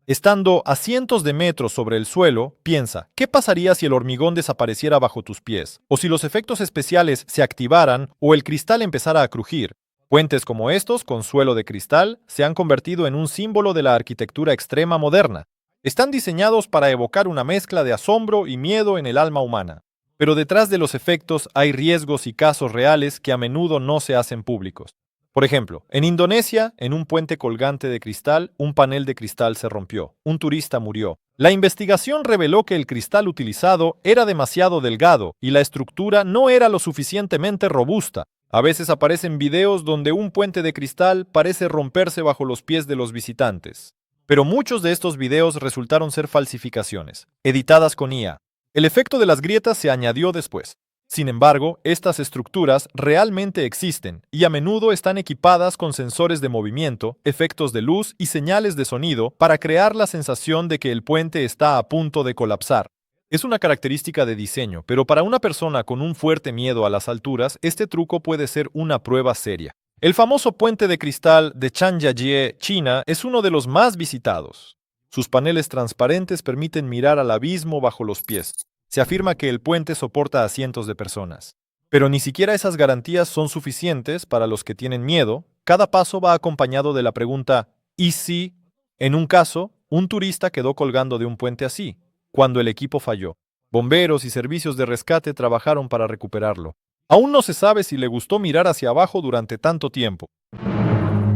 Estando a cientos de metros sobre el suelo, piensa, ¿qué pasaría si el hormigón desapareciera bajo tus pies? O si los efectos especiales se activaran o el cristal empezara a crujir. Puentes como estos, con suelo de cristal, se han convertido en un símbolo de la arquitectura extrema moderna. Están diseñados para evocar una mezcla de asombro y miedo en el alma humana. Pero detrás de los efectos hay riesgos y casos reales que a menudo no se hacen públicos. Por ejemplo, en Indonesia, en un puente colgante de cristal, un panel de cristal se rompió. Un turista murió. La investigación reveló que el cristal utilizado era demasiado delgado y la estructura no era lo suficientemente robusta. A veces aparecen videos donde un puente de cristal parece romperse bajo los pies de los visitantes. Pero muchos de estos videos resultaron ser falsificaciones, editadas con IA. El efecto de las grietas se añadió después. Sin embargo, estas estructuras realmente existen y a menudo están equipadas con sensores de movimiento, efectos de luz y señales de sonido para crear la sensación de que el puente está a punto de colapsar. Es una característica de diseño, pero para una persona con un fuerte miedo a las alturas, este truco puede ser una prueba seria. El famoso puente de cristal de Chanjiajie, China, es uno de los más visitados. Sus paneles transparentes permiten mirar al abismo bajo los pies. Se afirma que el puente soporta a cientos de personas. Pero ni siquiera esas garantías son suficientes para los que tienen miedo. Cada paso va acompañado de la pregunta, ¿y si? En un caso, un turista quedó colgando de un puente así, cuando el equipo falló. Bomberos y servicios de rescate trabajaron para recuperarlo. Aún no se sabe si le gustó mirar hacia abajo durante tanto tiempo.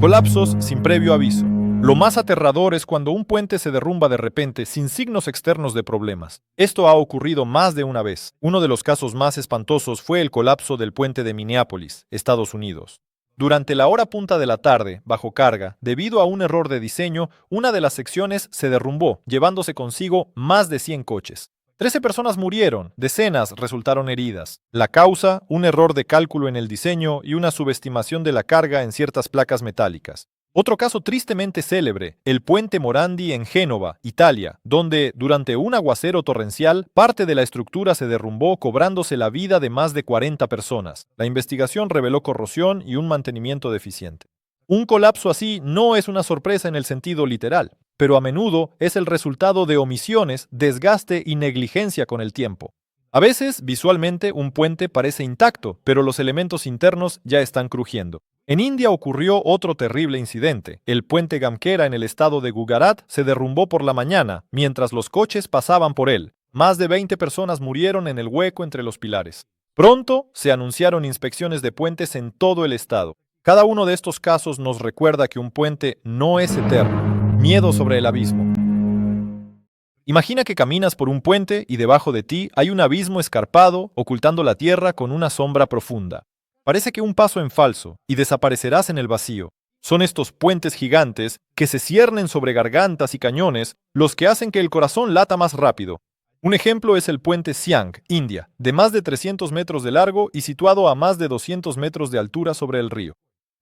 Colapsos sin previo aviso. Lo más aterrador es cuando un puente se derrumba de repente sin signos externos de problemas. Esto ha ocurrido más de una vez. Uno de los casos más espantosos fue el colapso del puente de Minneapolis, Estados Unidos. Durante la hora punta de la tarde, bajo carga, debido a un error de diseño, una de las secciones se derrumbó, llevándose consigo más de 100 coches. 13 personas murieron, decenas resultaron heridas. La causa, un error de cálculo en el diseño y una subestimación de la carga en ciertas placas metálicas. Otro caso tristemente célebre, el puente Morandi en Génova, Italia, donde, durante un aguacero torrencial, parte de la estructura se derrumbó cobrándose la vida de más de 40 personas. La investigación reveló corrosión y un mantenimiento deficiente. Un colapso así no es una sorpresa en el sentido literal, pero a menudo es el resultado de omisiones, desgaste y negligencia con el tiempo. A veces, visualmente, un puente parece intacto, pero los elementos internos ya están crujiendo. En India ocurrió otro terrible incidente. El puente Gamkera en el estado de Gujarat se derrumbó por la mañana, mientras los coches pasaban por él. Más de 20 personas murieron en el hueco entre los pilares. Pronto se anunciaron inspecciones de puentes en todo el estado. Cada uno de estos casos nos recuerda que un puente no es eterno. Miedo sobre el abismo. Imagina que caminas por un puente y debajo de ti hay un abismo escarpado, ocultando la tierra con una sombra profunda. Parece que un paso en falso y desaparecerás en el vacío. Son estos puentes gigantes que se ciernen sobre gargantas y cañones los que hacen que el corazón lata más rápido. Un ejemplo es el puente Siang, India, de más de 300 metros de largo y situado a más de 200 metros de altura sobre el río.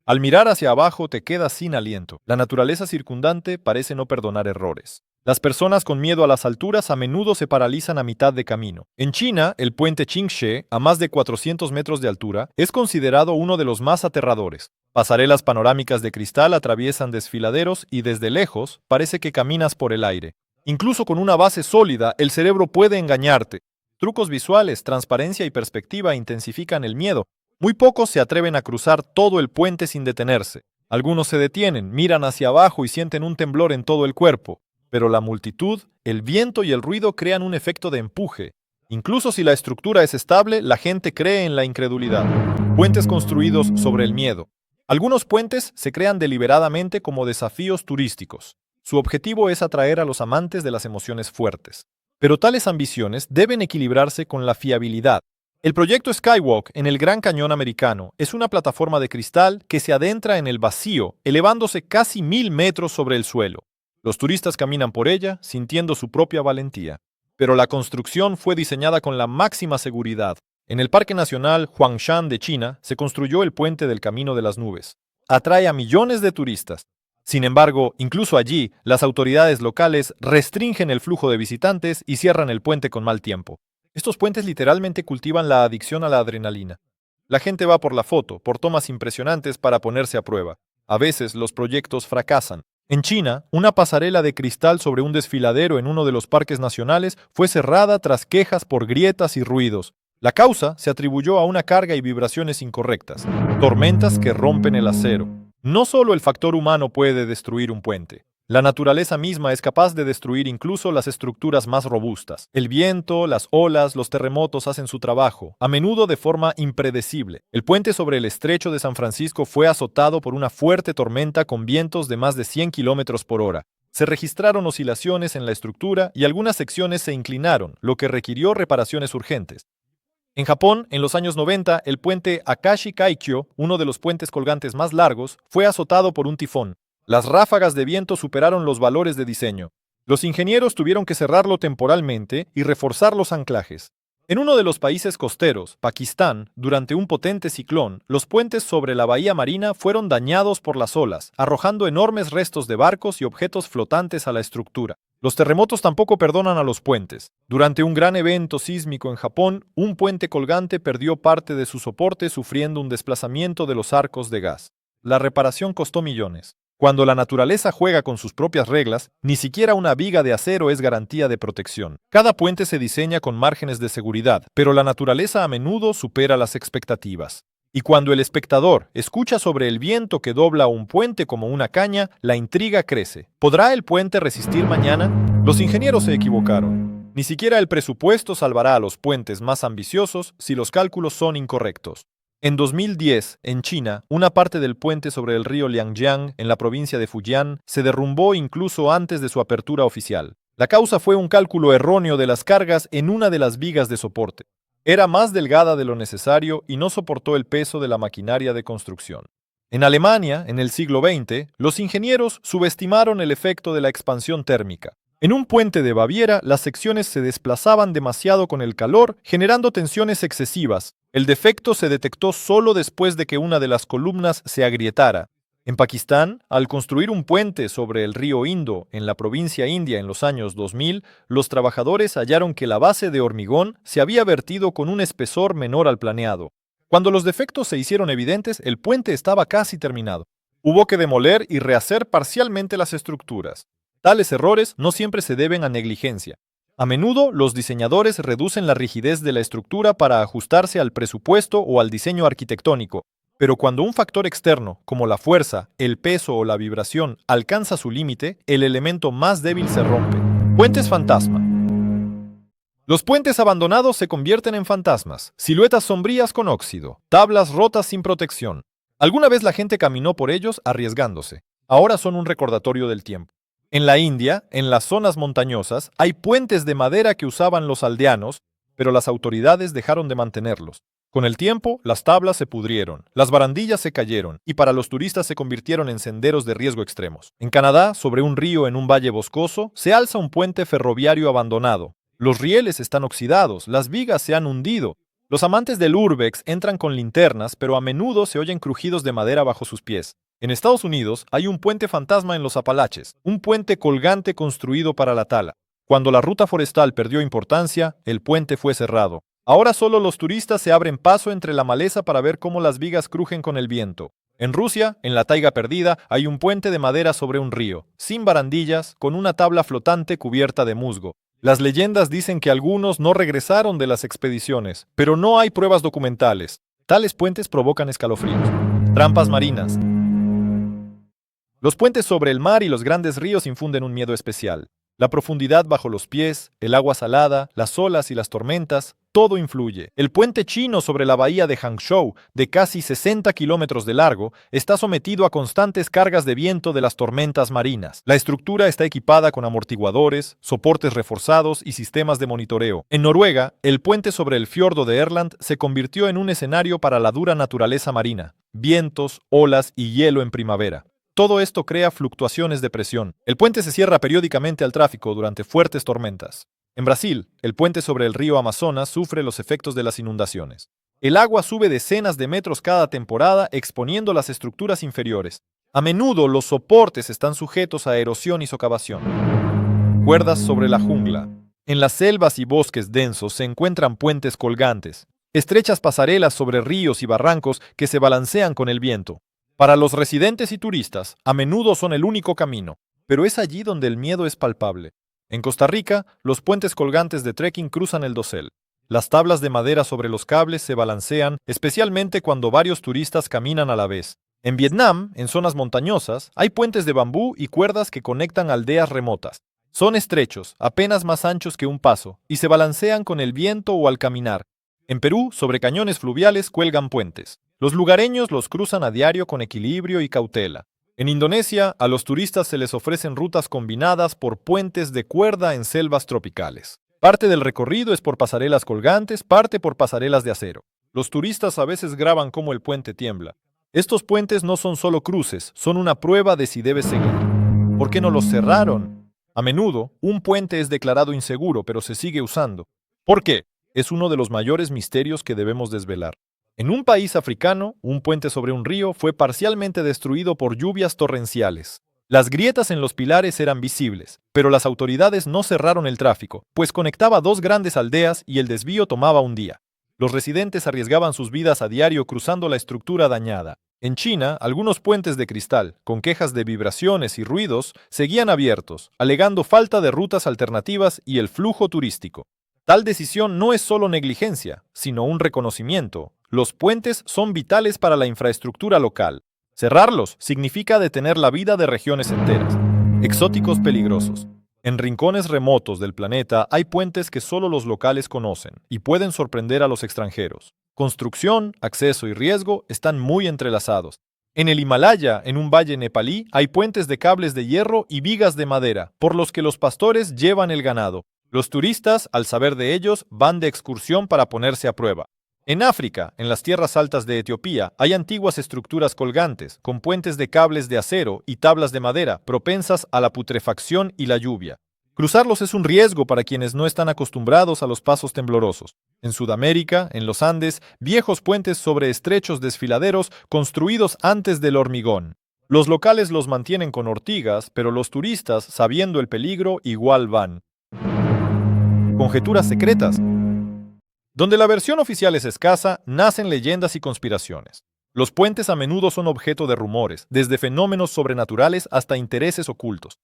Al mirar hacia abajo te quedas sin aliento. La naturaleza circundante parece no perdonar errores. Las personas con miedo a las alturas a menudo se paralizan a mitad de camino. En China, el puente Qingshe, a más de 400 metros de altura, es considerado uno de los más aterradores. Pasarelas panorámicas de cristal atraviesan desfiladeros y desde lejos parece que caminas por el aire. Incluso con una base sólida, el cerebro puede engañarte. Trucos visuales, transparencia y perspectiva intensifican el miedo. Muy pocos se atreven a cruzar todo el puente sin detenerse. Algunos se detienen, miran hacia abajo y sienten un temblor en todo el cuerpo. Pero la multitud, el viento y el ruido crean un efecto de empuje. Incluso si la estructura es estable, la gente cree en la incredulidad. Puentes construidos sobre el miedo. Algunos puentes se crean deliberadamente como desafíos turísticos. Su objetivo es atraer a los amantes de las emociones fuertes. Pero tales ambiciones deben equilibrarse con la fiabilidad. El proyecto Skywalk en el Gran Cañón americano es una plataforma de cristal que se adentra en el vacío, elevándose casi 1000 metros sobre el suelo. Los turistas caminan por ella, sintiendo su propia valentía. Pero la construcción fue diseñada con la máxima seguridad. En el Parque Nacional Huangshan de China se construyó el puente del Camino de las Nubes. Atrae a millones de turistas. Sin embargo, incluso allí, las autoridades locales restringen el flujo de visitantes y cierran el puente con mal tiempo. Estos puentes literalmente cultivan la adicción a la adrenalina. La gente va por la foto, por tomas impresionantes para ponerse a prueba. A veces los proyectos fracasan. En China, una pasarela de cristal sobre un desfiladero en uno de los parques nacionales fue cerrada tras quejas por grietas y ruidos. La causa se atribuyó a una carga y vibraciones incorrectas, tormentas que rompen el acero. No solo el factor humano puede destruir un puente. La naturaleza misma es capaz de destruir incluso las estructuras más robustas. El viento, las olas, los terremotos hacen su trabajo, a menudo de forma impredecible. El puente sobre el estrecho de San Francisco fue azotado por una fuerte tormenta con vientos de más de 100 kilómetros por hora. Se registraron oscilaciones en la estructura y algunas secciones se inclinaron, lo que requirió reparaciones urgentes. En Japón, en los años 90, el puente Akashi Kaikyo, uno de los puentes colgantes más largos, fue azotado por un tifón. Las ráfagas de viento superaron los valores de diseño. Los ingenieros tuvieron que cerrarlo temporalmente y reforzar los anclajes. En uno de los países costeros, Pakistán, durante un potente ciclón, los puentes sobre la bahía marina fueron dañados por las olas, arrojando enormes restos de barcos y objetos flotantes a la estructura. Los terremotos tampoco perdonan a los puentes. Durante un gran evento sísmico en Japón, un puente colgante perdió parte de su soporte sufriendo un desplazamiento de los arcos de gas. La reparación costó millones. Cuando la naturaleza juega con sus propias reglas, ni siquiera una viga de acero es garantía de protección. Cada puente se diseña con márgenes de seguridad, pero la naturaleza a menudo supera las expectativas. Y cuando el espectador escucha sobre el viento que dobla un puente como una caña, la intriga crece. ¿Podrá el puente resistir mañana? Los ingenieros se equivocaron. Ni siquiera el presupuesto salvará a los puentes más ambiciosos si los cálculos son incorrectos. En 2010, en China, una parte del puente sobre el río Liangjiang, en la provincia de Fujian, se derrumbó incluso antes de su apertura oficial. La causa fue un cálculo erróneo de las cargas en una de las vigas de soporte. Era más delgada de lo necesario y no soportó el peso de la maquinaria de construcción. En Alemania, en el siglo XX, los ingenieros subestimaron el efecto de la expansión térmica. En un puente de Baviera, las secciones se desplazaban demasiado con el calor, generando tensiones excesivas. El defecto se detectó solo después de que una de las columnas se agrietara. En Pakistán, al construir un puente sobre el río Indo, en la provincia india en los años 2000, los trabajadores hallaron que la base de hormigón se había vertido con un espesor menor al planeado. Cuando los defectos se hicieron evidentes, el puente estaba casi terminado. Hubo que demoler y rehacer parcialmente las estructuras. Tales errores no siempre se deben a negligencia. A menudo, los diseñadores reducen la rigidez de la estructura para ajustarse al presupuesto o al diseño arquitectónico, pero cuando un factor externo, como la fuerza, el peso o la vibración, alcanza su límite, el elemento más débil se rompe. Puentes fantasma. Los puentes abandonados se convierten en fantasmas, siluetas sombrías con óxido, tablas rotas sin protección. Alguna vez la gente caminó por ellos arriesgándose. Ahora son un recordatorio del tiempo. En la India, en las zonas montañosas, hay puentes de madera que usaban los aldeanos, pero las autoridades dejaron de mantenerlos. Con el tiempo, las tablas se pudrieron, las barandillas se cayeron y para los turistas se convirtieron en senderos de riesgo extremos. En Canadá, sobre un río en un valle boscoso, se alza un puente ferroviario abandonado. Los rieles están oxidados, las vigas se han hundido. Los amantes del urbex entran con linternas, pero a menudo se oyen crujidos de madera bajo sus pies. En Estados Unidos hay un puente fantasma en los Apalaches, un puente colgante construido para la tala. Cuando la ruta forestal perdió importancia, el puente fue cerrado. Ahora solo los turistas se abren paso entre la maleza para ver cómo las vigas crujen con el viento. En Rusia, en la taiga perdida, hay un puente de madera sobre un río, sin barandillas, con una tabla flotante cubierta de musgo. Las leyendas dicen que algunos no regresaron de las expediciones, pero no hay pruebas documentales. Tales puentes provocan escalofríos. Trampas marinas. Los puentes sobre el mar y los grandes ríos infunden un miedo especial. La profundidad bajo los pies, el agua salada, las olas y las tormentas, todo influye. El puente chino sobre la bahía de Hangzhou, de casi 60 kilómetros de largo, está sometido a constantes cargas de viento de las tormentas marinas. La estructura está equipada con amortiguadores, soportes reforzados y sistemas de monitoreo. En Noruega, el puente sobre el fiordo de Erland se convirtió en un escenario para la dura naturaleza marina, vientos, olas y hielo en primavera. Todo esto crea fluctuaciones de presión. El puente se cierra periódicamente al tráfico durante fuertes tormentas. En Brasil, el puente sobre el río Amazonas sufre los efectos de las inundaciones. El agua sube decenas de metros cada temporada, exponiendo las estructuras inferiores. A menudo los soportes están sujetos a erosión y socavación. Cuerdas sobre la jungla. En las selvas y bosques densos se encuentran puentes colgantes, estrechas pasarelas sobre ríos y barrancos que se balancean con el viento. Para los residentes y turistas, a menudo son el único camino, pero es allí donde el miedo es palpable. En Costa Rica, los puentes colgantes de trekking cruzan el dosel. Las tablas de madera sobre los cables se balancean, especialmente cuando varios turistas caminan a la vez. En Vietnam, en zonas montañosas, hay puentes de bambú y cuerdas que conectan aldeas remotas. Son estrechos, apenas más anchos que un paso, y se balancean con el viento o al caminar. En Perú, sobre cañones fluviales cuelgan puentes. Los lugareños los cruzan a diario con equilibrio y cautela. En Indonesia, a los turistas se les ofrecen rutas combinadas por puentes de cuerda en selvas tropicales. Parte del recorrido es por pasarelas colgantes, parte por pasarelas de acero. Los turistas a veces graban cómo el puente tiembla. Estos puentes no son solo cruces, son una prueba de si debes seguir. ¿Por qué no los cerraron? A menudo, un puente es declarado inseguro, pero se sigue usando. ¿Por qué? Es uno de los mayores misterios que debemos desvelar. En un país africano, un puente sobre un río fue parcialmente destruido por lluvias torrenciales. Las grietas en los pilares eran visibles, pero las autoridades no cerraron el tráfico, pues conectaba dos grandes aldeas y el desvío tomaba un día. Los residentes arriesgaban sus vidas a diario cruzando la estructura dañada. En China, algunos puentes de cristal, con quejas de vibraciones y ruidos, seguían abiertos, alegando falta de rutas alternativas y el flujo turístico. Tal decisión no es solo negligencia, sino un reconocimiento. Los puentes son vitales para la infraestructura local. Cerrarlos significa detener la vida de regiones enteras. Exóticos peligrosos. En rincones remotos del planeta hay puentes que solo los locales conocen y pueden sorprender a los extranjeros. Construcción, acceso y riesgo están muy entrelazados. En el Himalaya, en un valle nepalí, hay puentes de cables de hierro y vigas de madera, por los que los pastores llevan el ganado. Los turistas, al saber de ellos, van de excursión para ponerse a prueba. En África, en las tierras altas de Etiopía, hay antiguas estructuras colgantes, con puentes de cables de acero y tablas de madera, propensas a la putrefacción y la lluvia. Cruzarlos es un riesgo para quienes no están acostumbrados a los pasos temblorosos. En Sudamérica, en los Andes, viejos puentes sobre estrechos desfiladeros construidos antes del hormigón. Los locales los mantienen con ortigas, pero los turistas, sabiendo el peligro, igual van. Conjeturas secretas. Donde la versión oficial es escasa, nacen leyendas y conspiraciones. Los puentes a menudo son objeto de rumores, desde fenómenos sobrenaturales hasta intereses ocultos.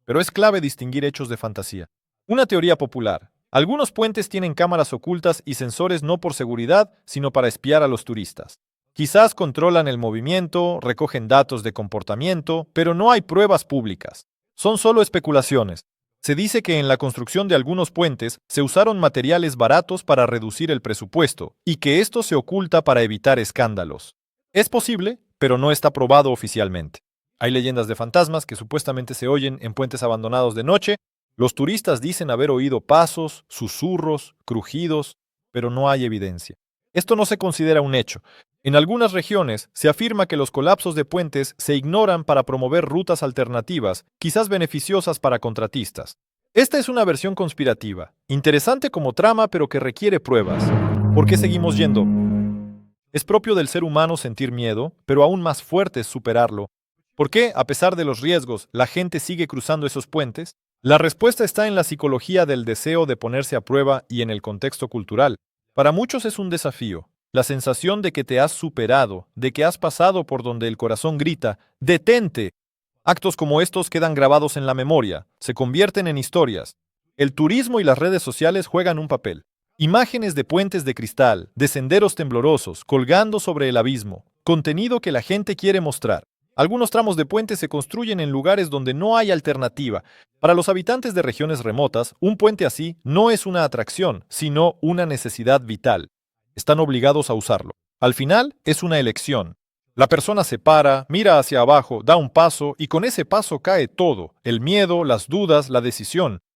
Pero es clave distinguir hechos de fantasía. Una teoría popular. Algunos puentes tienen cámaras ocultas y sensores no por seguridad, sino para espiar a los turistas. Quizás controlan el movimiento, recogen datos de comportamiento, pero no hay pruebas públicas. Son solo especulaciones. Se dice que en la construcción de algunos puentes se usaron materiales baratos para reducir el presupuesto y que esto se oculta para evitar escándalos. Es posible, pero no está probado oficialmente. Hay leyendas de fantasmas que supuestamente se oyen en puentes abandonados de noche. Los turistas dicen haber oído pasos, susurros, crujidos, pero no hay evidencia. Esto no se considera un hecho. En algunas regiones se afirma que los colapsos de puentes se ignoran para promover rutas alternativas, quizás beneficiosas para contratistas. Esta es una versión conspirativa, interesante como trama pero que requiere pruebas. ¿Por qué seguimos yendo? Es propio del ser humano sentir miedo, pero aún más fuerte es superarlo. ¿Por qué, a pesar de los riesgos, la gente sigue cruzando esos puentes? La respuesta está en la psicología del deseo de ponerse a prueba y en el contexto cultural. Para muchos es un desafío. La sensación de que te has superado, de que has pasado por donde el corazón grita, ¡detente! Actos como estos quedan grabados en la memoria, se convierten en historias. El turismo y las redes sociales juegan un papel. Imágenes de puentes de cristal, de senderos temblorosos, colgando sobre el abismo, contenido que la gente quiere mostrar. Algunos tramos de puentes se construyen en lugares donde no hay alternativa. Para los habitantes de regiones remotas, un puente así no es una atracción, sino una necesidad vital. Están obligados a usarlo. Al final, es una elección. La persona se para, mira hacia abajo, da un paso y con ese paso cae todo, el miedo, las dudas, la decisión.